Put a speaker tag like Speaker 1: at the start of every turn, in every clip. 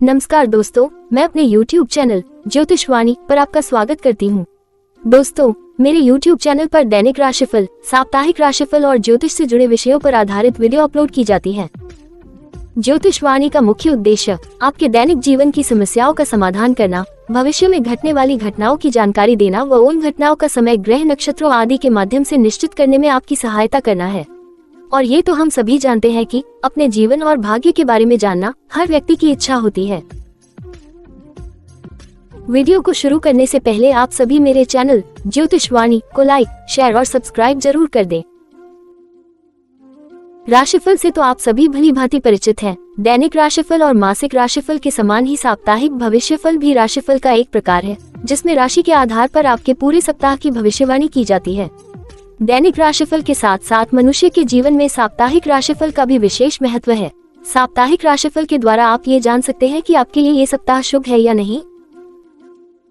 Speaker 1: नमस्कार दोस्तों, मैं अपने YouTube चैनल ज्योतिषवाणी पर आपका स्वागत करती हूँ। दोस्तों, मेरे YouTube चैनल पर दैनिक राशिफल, साप्ताहिक राशिफल और ज्योतिष से जुड़े विषयों पर आधारित वीडियो अपलोड की जाती है। ज्योतिषवाणी का मुख्य उद्देश्य आपके दैनिक जीवन की समस्याओं का समाधान करना, भविष्य में घटने वाली घटनाओं की जानकारी देना व उन घटनाओं का समय, ग्रह, नक्षत्रों आदि के माध्यम से निश्चित करने में आपकी सहायता करना है। और ये तो हम सभी जानते हैं कि अपने जीवन और भाग्य के बारे में जानना हर व्यक्ति की इच्छा होती है। वीडियो को शुरू करने से पहले आप सभी मेरे चैनल ज्योतिषवाणी को लाइक, शेयर और सब्सक्राइब जरूर कर दें। राशिफल से तो आप सभी भली भांति परिचित हैं। दैनिक राशिफल और मासिक राशिफल के समान ही साप्ताहिक भविष्यफल भी राशिफल का एक प्रकार है, जिसमें राशि के आधार पर आपके पूरे सप्ताह की भविष्यवाणी की जाती है। दैनिक राशिफल के साथ साथ मनुष्य के जीवन में साप्ताहिक राशिफल का भी विशेष महत्व है। साप्ताहिक राशिफल के द्वारा आप ये जान सकते हैं कि आपके लिए ये सप्ताह शुभ है या नहीं।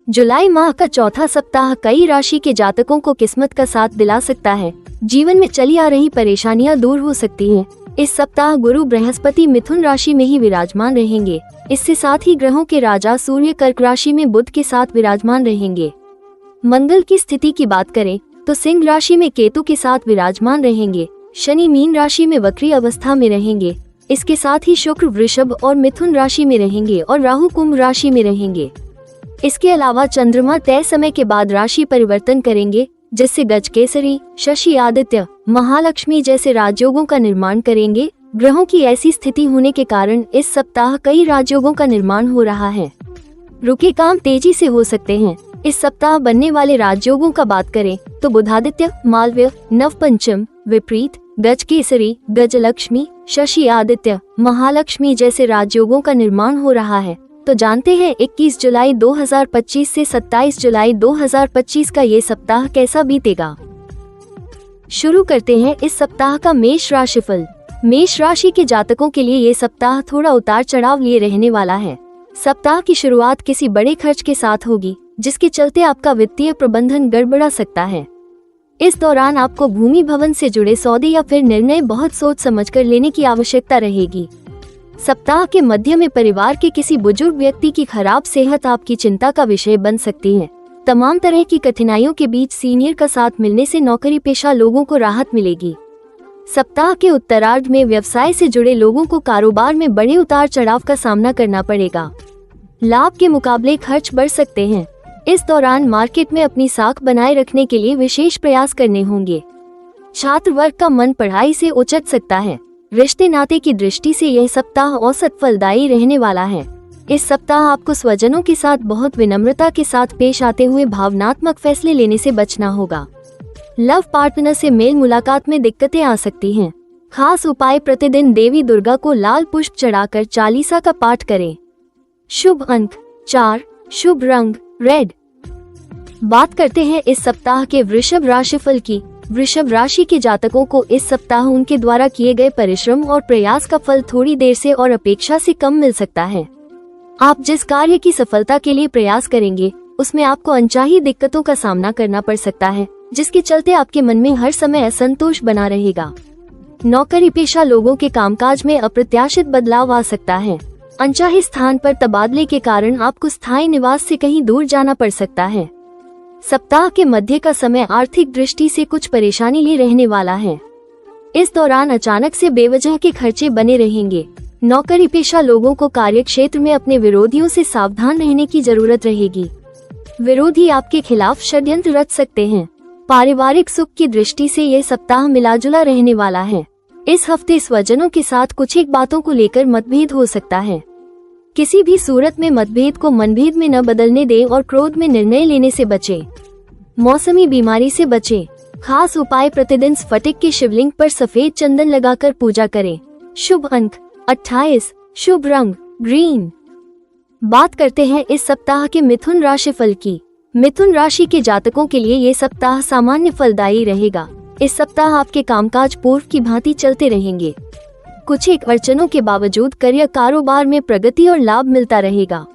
Speaker 1: जुलाई माह का चौथा सप्ताह कई राशि के जातकों को किस्मत का साथ दिला सकता है। जीवन में चली आ रही परेशानियां दूर हो सकती हैं। इस सप्ताह गुरु बृहस्पति मिथुन राशि में ही विराजमान रहेंगे। इससे साथ ही ग्रहों के राजा सूर्य कर्क राशि में बुध के साथ विराजमान रहेंगे। मंगल की स्थिति की बात करें तो सिंह राशि में केतु के साथ विराजमान रहेंगे। शनि मीन राशि में वक्री अवस्था में रहेंगे। इसके साथ ही शुक्र वृषभ और मिथुन राशि में रहेंगे और राहु कुंभ राशि में रहेंगे। इसके अलावा चंद्रमा तय समय के बाद राशि परिवर्तन करेंगे, जिससे गजकेसरी, शशि आदित्य, महालक्ष्मी जैसे राजयोगों का निर्माण करेंगे। ग्रहों की ऐसी स्थिति होने के कारण इस सप्ताह कई राजयोगों का निर्माण हो रहा है। रुके काम तेजी से हो सकते हैं। इस सप्ताह बनने वाले राजयोगों का बात करें तो बुधादित्य, मालव्य, नवपंचम, विपरीत, गजकेसरी, गजलक्ष्मी, शशि आदित्य, महालक्ष्मी जैसे राजयोगों का निर्माण हो रहा है। तो जानते हैं 21 जुलाई 2025 से 27 जुलाई 2025 का ये सप्ताह कैसा बीतेगा। शुरू करते हैं इस सप्ताह का मेष राशिफल। मेष राशि के जातकों के लिए ये सप्ताह थोड़ा उतार चढ़ाव लिए रहने वाला है। सप्ताह की शुरुआत किसी बड़े खर्च के साथ होगी, जिसके चलते आपका वित्तीय प्रबंधन गड़बड़ा सकता है। इस दौरान आपको भूमि भवन से जुड़े सौदे या फिर निर्णय बहुत सोच समझकर लेने की आवश्यकता रहेगी। सप्ताह के मध्य में परिवार के किसी बुजुर्ग व्यक्ति की खराब सेहत आपकी चिंता का विषय बन सकती है। तमाम तरह की कठिनाइयों के बीच सीनियर का साथ मिलने से नौकरी पेशा लोगों को राहत मिलेगी। सप्ताह के उत्तरार्ध में व्यवसाय से जुड़े लोगों को कारोबार में बड़े उतार चढ़ाव का सामना करना पड़ेगा। लाभ के मुकाबले खर्च बढ़ सकते हैं। इस दौरान मार्केट में अपनी साख बनाए रखने के लिए विशेष प्रयास करने होंगे। छात्र वर्ग का मन पढ़ाई से उचट सकता है। रिश्ते नाते की दृष्टि से यह सप्ताह औसत फलदायी रहने वाला है। इस सप्ताह आपको स्वजनों के साथ बहुत विनम्रता के साथ पेश आते हुए भावनात्मक फैसले लेने से बचना होगा। लव पार्टनर से मेल मुलाकात में दिक्कतें आ सकती हैं। खास उपाय, प्रतिदिन देवी दुर्गा को लाल पुष्प चढ़ाकर चालीसा का पाठ करें। शुभ अंक 4, शुभ रंग रेड। बात करते हैं इस सप्ताह के वृषभ राशिफल की। वृषभ राशि के जातकों को इस सप्ताह उनके द्वारा किए गए परिश्रम और प्रयास का फल थोड़ी देर से और अपेक्षा से कम मिल सकता है। आप जिस कार्य की सफलता के लिए प्रयास करेंगे, उसमें आपको अनचाही दिक्कतों का सामना करना पड़ सकता है, जिसके चलते आपके मन में हर समय असंतोष बना रहेगा। नौकरी पेशा लोगों के कामकाज में अप्रत्याशित बदलाव आ सकता है। अनचाहे स्थान पर तबादले के कारण आपको स्थायी निवास से कहीं दूर जाना पड़ सकता है। सप्ताह के मध्य का समय आर्थिक दृष्टि से कुछ परेशानी लिए रहने वाला है। इस दौरान अचानक से बेवजह के खर्चे बने रहेंगे। नौकरी पेशा लोगों को कार्य क्षेत्र में अपने विरोधियों से सावधान रहने की जरूरत रहेगी। विरोधी आपके खिलाफ षड्यंत्र रच सकते हैं। पारिवारिक सुख की दृष्टि से यह सप्ताह मिलाजुला रहने वाला है। इस हफ्ते स्वजनों के साथ कुछ एक बातों को लेकर मतभेद हो सकता है। किसी भी सूरत में मतभेद को मनभेद में न बदलने दें और क्रोध में निर्णय लेने से बचें। मौसमी बीमारी से बचें। खास उपाय, प्रतिदिन स्फटिक के शिवलिंग पर सफेद चंदन लगाकर पूजा करें। शुभ अंक 28, शुभ रंग ग्रीन। बात करते हैं इस सप्ताह के मिथुन राशिफल की। मिथुन राशि के जातकों के लिए ये सप्ताह सामान्य फलदायी रहेगा। इस सप्ताह आपके कामकाज पूर्व की भांति चलते रहेंगे। कुछ एक अड़चनों के बावजूद करियर कारोबार में प्रगति और लाभ मिलता रहेगा।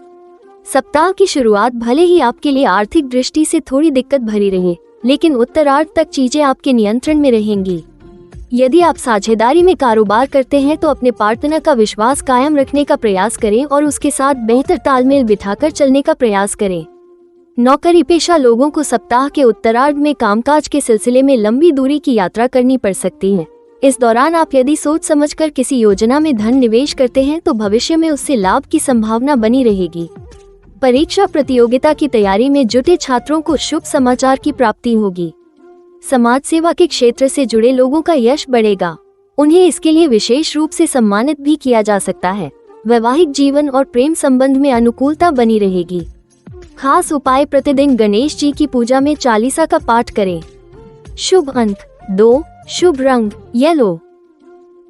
Speaker 1: सप्ताह की शुरुआत भले ही आपके लिए आर्थिक दृष्टि से थोड़ी दिक्कत भरी रहे, लेकिन उत्तरार्ध तक चीजें आपके नियंत्रण में रहेंगी। यदि आप साझेदारी में कारोबार करते हैं तो अपने पार्टनर का विश्वास कायम रखने का प्रयास करें और उसके साथ बेहतर तालमेल बिठाकर चलने का प्रयास करें। नौकरी पेशा लोगों को सप्ताह के उत्तरार्ध में कामकाज के सिलसिले में लंबी दूरी की यात्रा करनी पड़ सकती है। इस दौरान आप यदि सोच समझकर किसी योजना में धन निवेश करते हैं तो भविष्य में उससे लाभ की संभावना बनी रहेगी। परीक्षा प्रतियोगिता की तैयारी में जुटे छात्रों को शुभ समाचार की प्राप्ति होगी। समाज सेवा के क्षेत्र से जुड़े लोगों का यश बढ़ेगा, उन्हें इसके लिए विशेष रूप से सम्मानित भी किया जा सकता है। वैवाहिक जीवन और प्रेम संबंध में अनुकूलता बनी रहेगी। खास उपाय, प्रतिदिन गणेश जी की पूजा में चालीसा का पाठ करें। शुभ अंक 2, शुभ रंग येलो।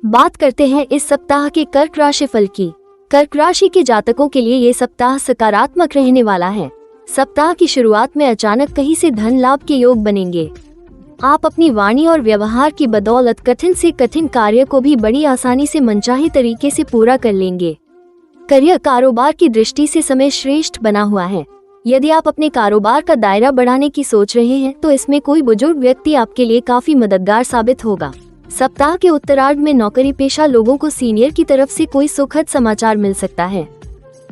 Speaker 1: बात करते हैं इस सप्ताह के कर्क राशि फल की। कर्क राशि के जातकों के लिए ये सप्ताह सकारात्मक रहने वाला है। सप्ताह की शुरुआत में अचानक कहीं से धन लाभ के योग बनेंगे। आप अपनी वाणी और व्यवहार की बदौलत कठिन से कठिन कार्य को भी बड़ी आसानी से मनचाहे तरीके से पूरा कर लेंगे। करियर कारोबार की दृष्टि से समय श्रेष्ठ बना हुआ है। यदि आप अपने कारोबार का दायरा बढ़ाने की सोच रहे हैं तो इसमें कोई बुजुर्ग व्यक्ति आपके लिए काफी मददगार साबित होगा। सप्ताह के उत्तरार्ध में नौकरी पेशा लोगों को सीनियर की तरफ से कोई सुखद समाचार मिल सकता है।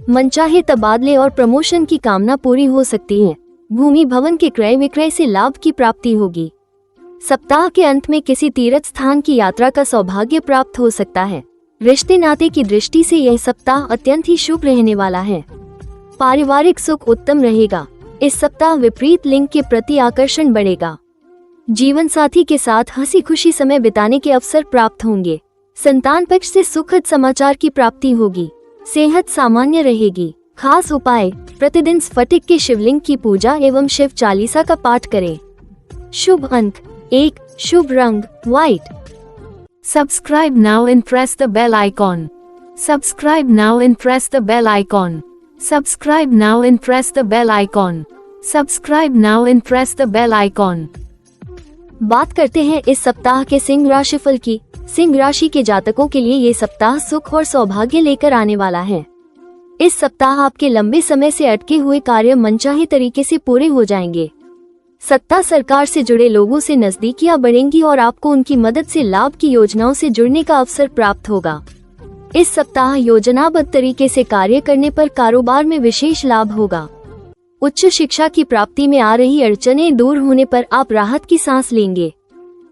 Speaker 1: मनचाहे तबादले और प्रमोशन की कामना पूरी हो सकती है। भूमि भवन के क्रय विक्रय से लाभ की प्राप्ति होगी। सप्ताह के अंत में किसी तीर्थ स्थान की यात्रा का सौभाग्य प्राप्त हो सकता है। रिश्ते नाते की दृष्टि से यह सप्ताह अत्यंत ही शुभ रहने वाला है। पारिवारिक सुख उत्तम रहेगा। इस सप्ताह विपरीत लिंग के प्रति आकर्षण बढ़ेगा। जीवन साथी के साथ हंसी खुशी समय बिताने के अवसर प्राप्त होंगे। संतान पक्ष से सुखद समाचार की प्राप्ति होगी। सेहत सामान्य रहेगी। खास उपाय, प्रतिदिन स्फटिक के शिवलिंग की पूजा एवं शिव चालीसा का पाठ करें। शुभ अंक 1, शुभ रंग white.
Speaker 2: Subscribe now and press the bell icon. Subscribe now and press the bell icon. Subscribe now and press the bell icon. Subscribe now and press the bell icon.
Speaker 1: बात करते हैं इस सप्ताह के सिंह राशि फल की। सिंह राशि के जातकों के लिए ये सप्ताह सुख और सौभाग्य लेकर आने वाला है। इस सप्ताह आपके लंबे समय से अटके हुए कार्य मनचाहे तरीके से पूरे हो जाएंगे। सत्ता सरकार से जुड़े लोगों से नजदीकियां बढ़ेंगी और आपको उनकी मदद से लाभ की योजनाओं से जुड़ने का अवसर प्राप्त होगा। इस सप्ताह योजनाबद्ध तरीके से कार्य करने पर कारोबार में विशेष लाभ होगा। उच्च शिक्षा की प्राप्ति में आ रही अड़चनें दूर होने पर आप राहत की सांस लेंगे।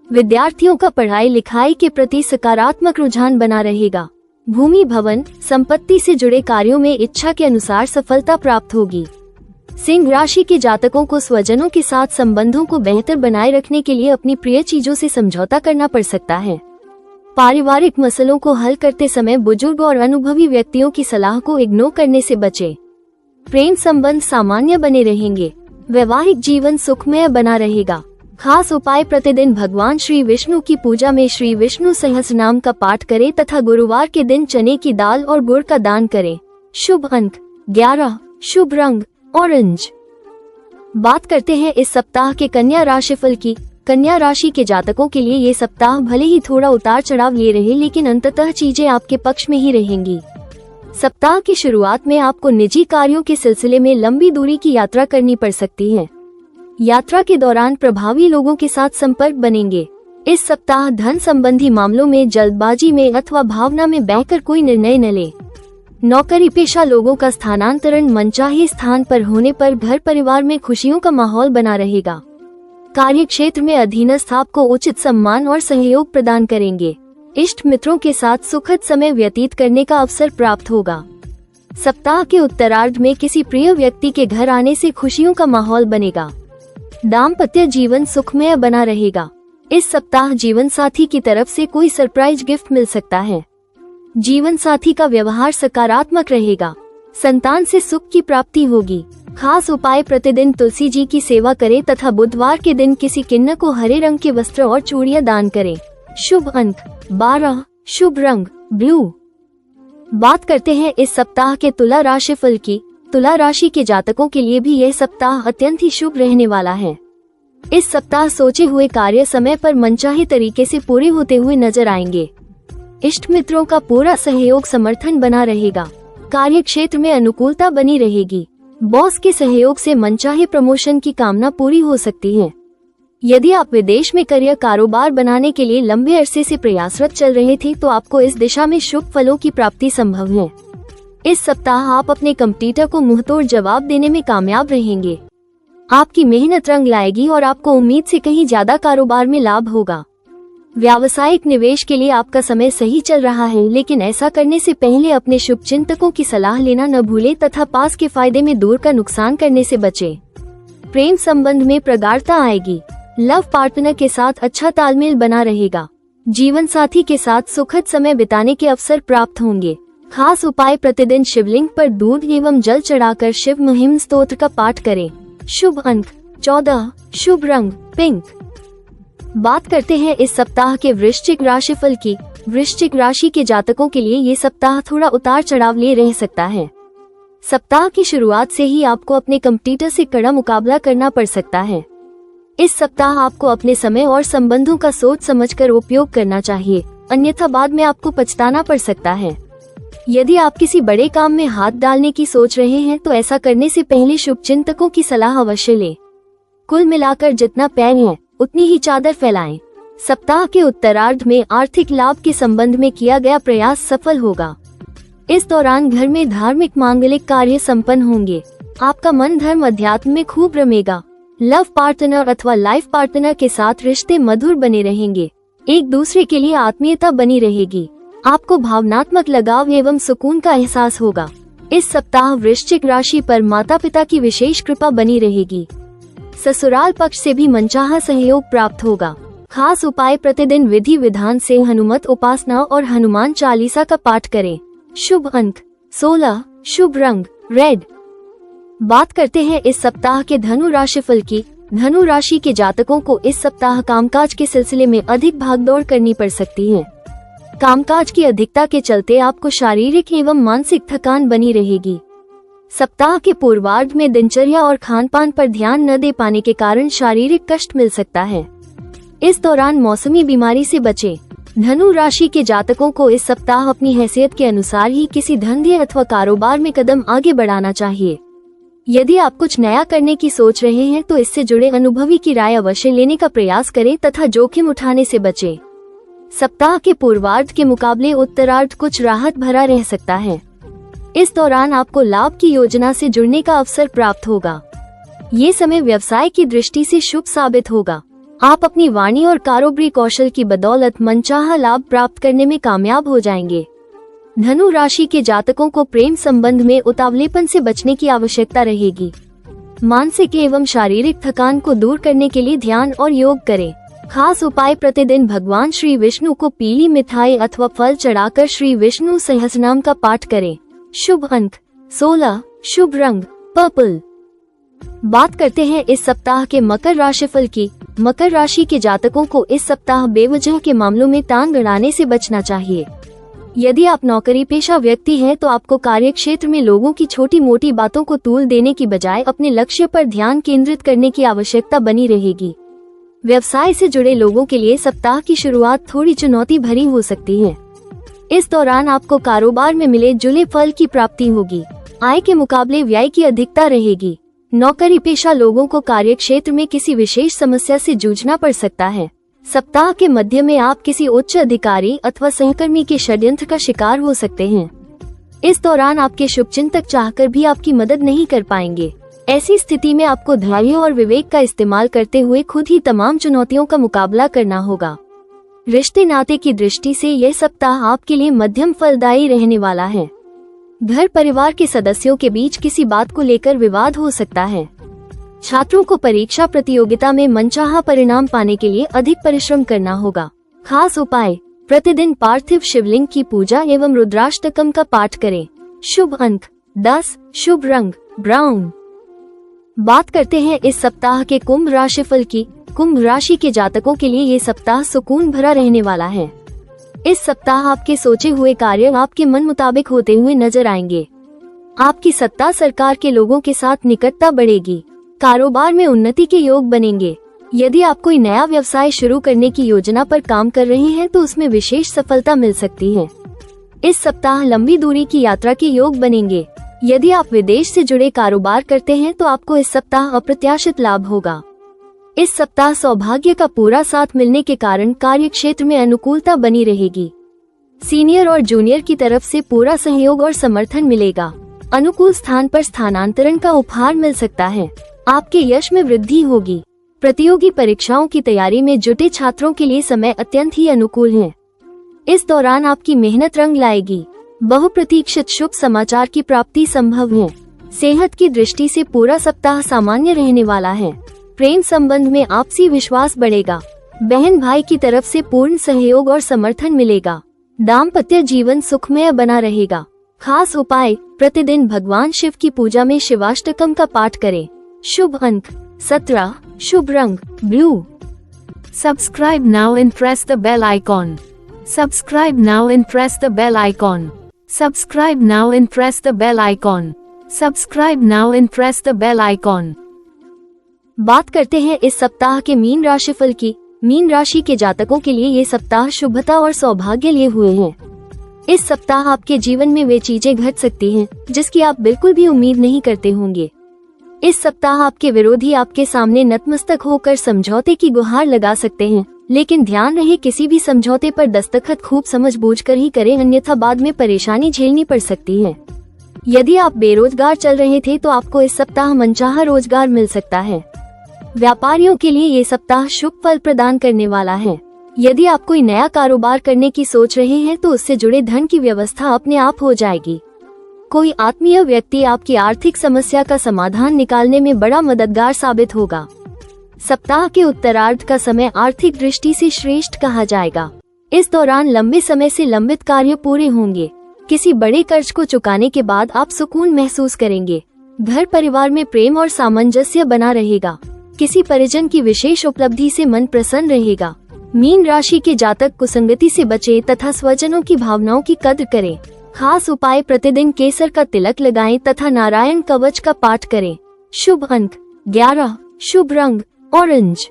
Speaker 1: विद्यार्थियों का पढ़ाई लिखाई के प्रति सकारात्मक रुझान बना रहेगा। भूमि भवन संपत्ति से जुड़े कार्यों में इच्छा के अनुसार सफलता प्राप्त होगी। सिंह राशि के जातकों को स्वजनों के साथ संबंधों को बेहतर बनाए रखने के लिए अपनी प्रिय चीजों से समझौता करना पड़ सकता है। पारिवारिक मसलों को हल करते समय बुजुर्ग और अनुभवी व्यक्तियों की सलाह को इग्नोर करने से बचें। प्रेम संबंध सामान्य बने रहेंगे। वैवाहिक जीवन सुखमय बना रहेगा। खास उपाय, प्रतिदिन भगवान श्री विष्णु की पूजा में श्री विष्णु सहस्रनाम का पाठ करें तथा गुरुवार के दिन चने की दाल और गुड़ का दान करें। शुभ अंक 11, शुभ रंग ऑरेंज। बात करते हैं इस सप्ताह के कन्या राशिफल की। कन्या राशि के जातकों के लिए ये सप्ताह भले ही थोड़ा उतार चढ़ाव ले रहे, लेकिन अंततः चीजें आपके पक्ष में ही रहेंगी। सप्ताह की शुरुआत में आपको निजी कार्यों के सिलसिले में लंबी दूरी की यात्रा करनी पड़ सकती है। यात्रा के दौरान प्रभावी लोगों के साथ संपर्क बनेंगे। इस सप्ताह धन संबंधी मामलों में जल्दबाजी में अथवा भावना में बहकर कोई निर्णय न ले। नौकरी पेशा लोगों का स्थानांतरण मनचाहे स्थान पर होने पर घर परिवार में खुशियों का माहौल बना रहेगा। कार्य क्षेत्र में अधीनस्थ आपको उचित सम्मान और सहयोग प्रदान करेंगे। इष्ट मित्रों के साथ सुखद समय व्यतीत करने का अवसर प्राप्त होगा। सप्ताह के उत्तरार्ध में किसी प्रिय व्यक्ति के घर आने से खुशियों का माहौल बनेगा। दाम्पत्य जीवन सुखमय बना रहेगा। इस सप्ताह जीवन साथी की तरफ से कोई सरप्राइज गिफ्ट मिल सकता है। जीवन साथी का व्यवहार सकारात्मक रहेगा। संतान से सुख की प्राप्ति होगी। खास उपाय, प्रतिदिन तुलसी जी की सेवा करें तथा बुधवार के दिन किसी किन्नर को हरे रंग के वस्त्र और चूड़ियां दान करें। शुभ अंक 12, शुभ रंग ब्लू। बात करते हैं इस सप्ताह के तुला राशि फल की। तुला राशि के जातकों के लिए भी यह सप्ताह अत्यंत ही शुभ रहने वाला है। इस सप्ताह सोचे हुए कार्य समय पर मनचाहे तरीके से पूरे होते हुए नजर आएंगे। इष्ट मित्रों का पूरा सहयोग समर्थन बना रहेगा। कार्य क्षेत्र में अनुकूलता बनी रहेगी। बॉस के सहयोग से मनचाहे प्रमोशन की कामना पूरी हो सकती है। यदि आप विदेश में करियर कारोबार बनाने के लिए लंबे अरसे से प्रयासरत चल रहे थे तो आपको इस दिशा में शुभ फलों की प्राप्ति संभव है। इस सप्ताह आप अपने कंपटीटर को मुंहतोड़ जवाब देने में कामयाब रहेंगे। आपकी मेहनत रंग लाएगी और आपको उम्मीद से कहीं ज्यादा कारोबार में लाभ होगा। व्यावसायिक निवेश के लिए आपका समय सही चल रहा है, लेकिन ऐसा करने से पहले अपने शुभचिंतकों की सलाह लेना न भूलें तथा पास के फायदे में दूर का नुकसान करने से बचें। प्रेम संबंध में प्रगाढ़ता आएगी। लव पार्टनर के साथ अच्छा तालमेल बना रहेगा। जीवन साथी के साथ सुखद समय बिताने के अवसर प्राप्त होंगे। खास उपाय, प्रतिदिन शिवलिंग पर दूध एवं जल चढ़ाकर शिव महिम स्तोत्र का पाठ करें। शुभ अंक 14, शुभ रंग पिंक। बात करते हैं इस सप्ताह के वृश्चिक राशिफल की। वृश्चिक राशि के जातकों के लिए ये सप्ताह थोड़ा उतार चढ़ाव ले रह सकता है। सप्ताह की शुरुआत से ही आपको अपने कंपटीटर से कड़ा मुकाबला करना पड़ सकता है। इस सप्ताह आपको अपने समय और संबंधों का सोच समझकर उपयोग करना चाहिए, अन्यथा बाद में आपको पछताना पड़ सकता है। यदि आप किसी बड़े काम में हाथ डालने की सोच रहे हैं तो ऐसा करने से पहले शुभचिंतकों की सलाह अवश्य लें। कुल मिलाकर जितना पैर है उतनी ही चादर फैलाएं। सप्ताह के उत्तरार्ध में आर्थिक लाभ के संबंध में किया गया प्रयास सफल होगा। इस दौरान घर में धार्मिक मांगलिक कार्य संपन्न होंगे। आपका मन धर्म अध्यात्म में खूब रमेगा। लव पार्टनर अथवा लाइफ पार्टनर के साथ रिश्ते मधुर बने रहेंगे। एक दूसरे के लिए आत्मीयता बनी रहेगी। आपको भावनात्मक लगाव एवं सुकून का एहसास होगा। इस सप्ताह वृश्चिक राशि पर माता पिता की विशेष कृपा बनी रहेगी। ससुराल पक्ष से भी मनचाहा सहयोग प्राप्त होगा। खास उपाय, प्रतिदिन विधि विधान से हनुमत उपासना और हनुमान चालीसा का पाठ करें। शुभ अंक 16, शुभ रंग रेड। बात करते हैं इस सप्ताह के धनु राशिफल की। धनु राशि के जातकों को इस सप्ताह कामकाज के सिलसिले में अधिक भागदौड़ करनी पड़ सकती है। कामकाज की अधिकता के चलते आपको शारीरिक एवं मानसिक थकान बनी रहेगी। सप्ताह के पूर्वार्ध में दिनचर्या और खान-पान पर ध्यान न दे पाने के कारण शारीरिक कष्ट मिल सकता है। इस दौरान मौसमी बीमारी से बचें। धनु राशि के जातकों को इस सप्ताह अपनी हैसियत के अनुसार ही किसी धंधे अथवा कारोबार में कदम आगे बढ़ाना चाहिए। यदि आप कुछ नया करने की सोच रहे हैं तो इससे जुड़े अनुभवी की राय अवश्य लेने का प्रयास करें तथा जोखिम उठाने से बचें। सप्ताह के पूर्वार्ध के मुकाबले उत्तरार्ध कुछ राहत भरा रह सकता है। इस दौरान आपको लाभ की योजना से जुड़ने का अवसर प्राप्त होगा। ये समय व्यवसाय की दृष्टि से शुभ साबित होगा। आप अपनी वाणी और कारोबारी कौशल की बदौलत मनचाहा लाभ प्राप्त करने में कामयाब हो जाएंगे। धनु राशि के जातकों को प्रेम संबंध में उतावलेपन से बचने की आवश्यकता रहेगी। मानसिक एवं शारीरिक थकान को दूर करने के लिए ध्यान और योग करें। खास उपाय, प्रतिदिन भगवान श्री विष्णु को पीली मिठाई अथवा फल चढ़ाकर श्री विष्णु सहस्रनाम का पाठ करें। शुभ अंक 16, शुभ रंग पर्पल। बात करते हैं इस सप्ताह के मकर राशिफल की। मकर राशि के जातकों को इस सप्ताह बेवजह के मामलों में टांग अड़ाने से बचना चाहिए। यदि आप नौकरी पेशा व्यक्ति हैं तो आपको कार्य क्षेत्र में लोगों की छोटी मोटी बातों को तूल देने की बजाय अपने लक्ष्य पर ध्यान केंद्रित करने की आवश्यकता बनी रहेगी। व्यवसाय से जुड़े लोगों के लिए सप्ताह की शुरुआत थोड़ी चुनौती भरी हो सकती है। इस दौरान आपको कारोबार में मिले जुले फल की प्राप्ति होगी। आय के मुकाबले व्यय की अधिकता रहेगी। नौकरी पेशा लोगों को कार्य क्षेत्र में किसी विशेष समस्या से जूझना पड़ सकता है। सप्ताह के मध्य में आप किसी उच्च अधिकारी अथवा सहकर्मी के षड्यंत्र का शिकार हो सकते हैं। इस दौरान आपके शुभचिंतक चाहकर भी आपकी मदद नहीं कर पाएंगे। ऐसी स्थिति में आपको धैर्य और विवेक का इस्तेमाल करते हुए खुद ही तमाम चुनौतियों का मुकाबला करना होगा। रिश्ते नाते की दृष्टि से यह सप्ताह आपके लिए मध्यम फलदायी रहने वाला है। घर परिवार के सदस्यों के बीच किसी बात को लेकर विवाद हो सकता है। छात्रों को परीक्षा प्रतियोगिता में मनचाहा परिणाम पाने के लिए अधिक परिश्रम करना होगा। खास उपाय, प्रतिदिन पार्थिव शिवलिंग की पूजा एवं रुद्राष्टकम का पाठ करें। शुभ अंक 10, शुभ रंग ब्राउन। बात करते हैं इस सप्ताह के कुंभ राशिफल की। कुंभ राशि के जातकों के लिए ये सप्ताह सुकून भरा रहने वाला है। इस सप्ताह आपके सोचे हुए कार्य आपके मन मुताबिक होते हुए नजर आएंगे। आपकी सत्ता सरकार के लोगों के साथ निकटता बढ़ेगी। कारोबार में उन्नति के योग बनेंगे। यदि आप कोई नया व्यवसाय शुरू करने की योजना पर काम कर रहे हैं तो उसमें विशेष सफलता मिल सकती है। इस सप्ताह लंबी दूरी की यात्रा के योग बनेंगे। यदि आप विदेश से जुड़े कारोबार करते हैं तो आपको इस सप्ताह अप्रत्याशित लाभ होगा। इस सप्ताह सौभाग्य का पूरा साथ मिलने के कारण कार्य क्षेत्र में अनुकूलता बनी रहेगी। सीनियर और जूनियर की तरफ से पूरा सहयोग और समर्थन मिलेगा। अनुकूल स्थान पर स्थानांतरण का उपहार मिल सकता है। आपके यश में वृद्धि होगी। प्रतियोगी परीक्षाओं की तैयारी में जुटे छात्रों के लिए समय अत्यंत ही अनुकूल है। इस दौरान आपकी मेहनत रंग लाएगी। बहुप्रतीक्षित शुभ समाचार की प्राप्ति संभव है। सेहत की दृष्टि से पूरा सप्ताह सामान्य रहने वाला है। प्रेम संबंध में आपसी विश्वास बढ़ेगा। बहन भाई की तरफ से पूर्ण सहयोग और समर्थन मिलेगा। दाम्पत्य जीवन सुखमय बना रहेगा। खास उपाय, प्रतिदिन भगवान शिव की पूजा में शिवाष्टकम का पाठ करें। शुभ अंक 17, शुभ रंग blue.
Speaker 2: Subscribe now and press the bell icon. Subscribe now and press the bell icon. Subscribe now and press the bell icon. Subscribe now and press the bell icon.
Speaker 1: बात करते हैं इस सप्ताह के मीन राशिफल की। मीन राशि के जातकों के लिए ये सप्ताह शुभता और सौभाग्य लिए हुए हैं। इस सप्ताह आपके जीवन में वे चीजें घट सकती हैं जिसकी आप बिल्कुल भी उम्मीद नहीं करते होंगे। इस सप्ताह आपके विरोधी आपके सामने नतमस्तक होकर समझौते की गुहार लगा सकते हैं, लेकिन ध्यान रहे किसी भी समझौते पर दस्तखत खूब समझ-बूझ कर ही करें, अन्यथा बाद में परेशानी झेलनी पड़ सकती है। यदि आप बेरोजगार चल रहे थे तो आपको इस सप्ताह मनचाहा रोजगार मिल सकता है। व्यापारियों के लिए ये सप्ताह शुभ फल प्रदान करने वाला है। यदि आप कोई नया कारोबार करने की सोच रहे हैं तो उससे जुड़े धन की व्यवस्था अपने आप हो जाएगी। कोई आत्मीय व्यक्ति आपकी आर्थिक समस्या का समाधान निकालने में बड़ा मददगार साबित होगा। सप्ताह के उत्तरार्ध का समय आर्थिक दृष्टि से श्रेष्ठ कहा जाएगा। इस दौरान लंबे समय से लंबित कार्य पूरे होंगे। किसी बड़े कर्ज को चुकाने के बाद आप सुकून महसूस करेंगे। घर परिवार में प्रेम और सामंजस्य बना रहेगा। किसी परिजन की विशेष उपलब्धि से मन प्रसन्न रहेगा। मीन राशि के जातक कुसंगति से बचें तथा स्वजनों की भावनाओं की कद्र करें। खास उपाय, प्रतिदिन केसर का तिलक लगाएं तथा नारायण कवच का पाठ करें। शुभ अंक 11, शुभ रंग ऑरेंज।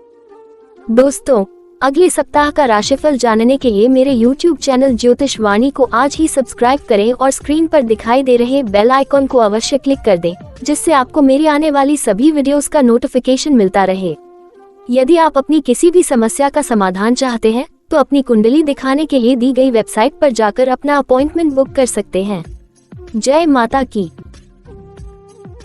Speaker 1: दोस्तों, अगले सप्ताह का राशिफल जानने के लिए मेरे YouTube चैनल ज्योतिष वाणी को आज ही सब्सक्राइब करें और स्क्रीन पर दिखाई दे रहे बेल आइकॉन को अवश्य क्लिक कर दें, जिससे आपको मेरी आने वाली सभी वीडियोस का नोटिफिकेशन मिलता रहे। यदि आप अपनी किसी भी समस्या का समाधान चाहते हैं तो अपनी कुंडली दिखाने के लिए दी गई वेबसाइट पर जाकर अपना अपॉइंटमेंट बुक कर सकते हैं। जय माता की।